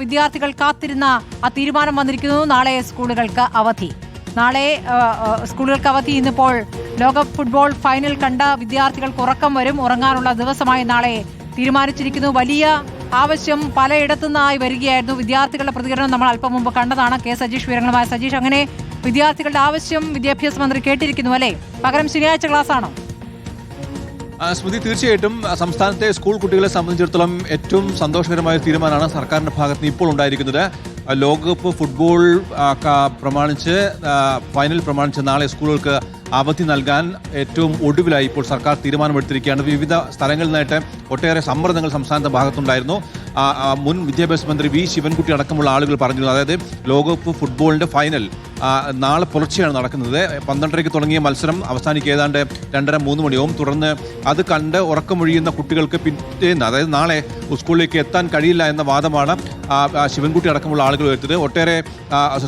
വിദ്യാർത്ഥികൾ കാത്തിരുന്ന ആ തീരുമാനം വന്നിരിക്കുന്നു. നാളെ സ്കൂളുകൾക്ക് അവധി. ഇന്നിപ്പോൾ ലോക ഫുട്ബോൾ ഫൈനൽ കണ്ട വിദ്യാർത്ഥികൾക്ക് ഉറക്കം വരും. ഉറങ്ങാനുള്ള ദിവസമായി നാളെ തീരുമാനിച്ചിരിക്കുന്നു. വലിയ ആവശ്യം പലയിടത്തുനിന്നായി വരികയായിരുന്നു. വിദ്യാർത്ഥികളുടെ പ്രതികരണം നമ്മൾ അല്പം മുമ്പ് കണ്ടതാണ്. കെ സജീഷ് വിവരങ്ങളുമായി. സജീഷ്, അങ്ങനെ വിദ്യാർത്ഥികളുടെ ആവശ്യം വിദ്യാഭ്യാസ മന്ത്രി കേട്ടിരിക്കുന്നു അല്ലേ? പകരം ശനിയാഴ്ച ക്ലാസ് ആണോ? സ്മൃതി, തീർച്ചയായിട്ടും സംസ്ഥാനത്തെ സ്കൂൾ കുട്ടികളെ സംബന്ധിച്ചിടത്തോളം ഏറ്റവും സന്തോഷകരമായ തീരുമാനമാണ് സർക്കാരിന്റെ ഭാഗത്ത് നിന്ന് ഇപ്പോൾ ഉണ്ടായിരിക്കുന്നത്. ലോകകപ്പ് ഫുട്ബോൾ പ്രമാണിച്ച് ഫൈനൽ പ്രമാണിച്ച് നാളെ സ്കൂളുകൾക്ക് അവധി നൽകാൻ ഏറ്റവും ഒടുവിലായി ഇപ്പോൾ സർക്കാർ തീരുമാനമെടുത്തിരിക്കുകയാണ്. വിവിധ സ്ഥലങ്ങളിൽ നിന്നായിട്ട് ഒട്ടേറെ സമ്മർദ്ദങ്ങൾ സംസ്ഥാനത്തെ ഭാഗത്തുണ്ടായിരുന്നു. മുൻ വിദ്യാഭ്യാസ മന്ത്രി വി ശിവൻകുട്ടി അടക്കമുള്ള ആളുകൾ പറഞ്ഞിരുന്നു. അതായത് ലോകകപ്പ് ഫുട്ബോളിന്റെ ഫൈനൽ നാളെ പുലർച്ചെയാണ് നടക്കുന്നത്. 12:30 തുടങ്ങിയ മത്സരം അവസാനിക്കുക ഏതാണ്ട് 2:30-3 മണിയാവും. തുടർന്ന് അത് കണ്ട് ഉറക്കമൊഴിയുന്ന കുട്ടികൾക്ക് പിറ്റേന്ന്, അതായത് നാളെ സ്കൂളിലേക്ക് എത്താൻ കഴിയില്ല എന്ന വാദമാണ് ശിവൻകുട്ടി അടക്കമുള്ള ആളുകൾ ഉയർത്തിയത്. ഒട്ടേറെ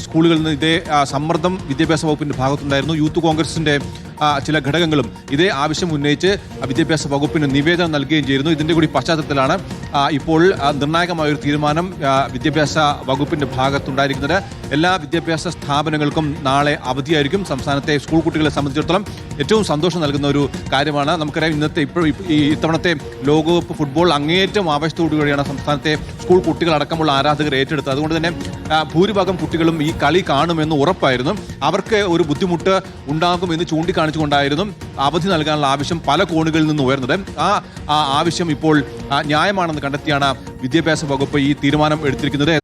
സ്കൂളുകളിൽ നിന്ന് ഇതേ സമ്മർദ്ദം വിദ്യാഭ്യാസ വകുപ്പിന്റെ ഭാഗത്തുണ്ടായിരുന്നു. യൂത്ത് കോൺഗ്രസിന്റെ ചില ഘടകങ്ങളും ഇതേ ആവശ്യം ഉന്നയിച്ച് വിദ്യാഭ്യാസ വകുപ്പിന് നിവേദനം നൽകുകയും ചെയ്യുന്നു. ഇതിന്റെ കൂടി പശ്ചാത്തലത്തിലാണ് ഇപ്പോൾ നിർണായകമായ ഒരു തീരുമാനം വിദ്യാഭ്യാസ വകുപ്പിന്റെ ഭാഗത്തുണ്ടായിരിക്കുന്നത്. എല്ലാ വിദ്യാഭ്യാസ സ്ഥാപനങ്ങൾക്കും നാളെ അവധിയായിരിക്കും. സംസ്ഥാനത്തെ സ്കൂൾ കുട്ടികളെ സംബന്ധിച്ചിടത്തോളം ഏറ്റവും സന്തോഷം നൽകുന്ന ഒരു കാര്യമാണ്. നമുക്കറിയാം, ഇത്തവണത്തെ ലോകകപ്പ് ഫുട്ബോൾ അങ്ങേയറ്റം ആവേശത്തോടുകൂടിയാണ് സംസ്ഥാനത്തെ സ്കൂൾ കുട്ടികളടക്കമുള്ള ആരാധകർ ഏറ്റെടുത്തത്. അതുകൊണ്ട് തന്നെ ഭൂരിഭാഗം കുട്ടികളും ഈ കളി കാണുമെന്ന് ഉറപ്പായിരുന്നു. അവർക്ക് ഒരു ബുദ്ധിമുട്ട് ഉണ്ടാകുമെന്ന് ചൂണ്ടിക്കാണിച്ചുകൊണ്ടായിരുന്നു അവധി നൽകാനുള്ള ആവശ്യം പല കോണുകളിൽ നിന്ന് ഉയർന്നത്. ആ ആവശ്യം ഇപ്പോൾ ന്യായമാണെന്ന് കണ്ടെത്തിയാണ് വിദ്യാഭ്യാസ വകുപ്പ് ഈ തീരുമാനം എടുത്തിരിക്കുന്നത്.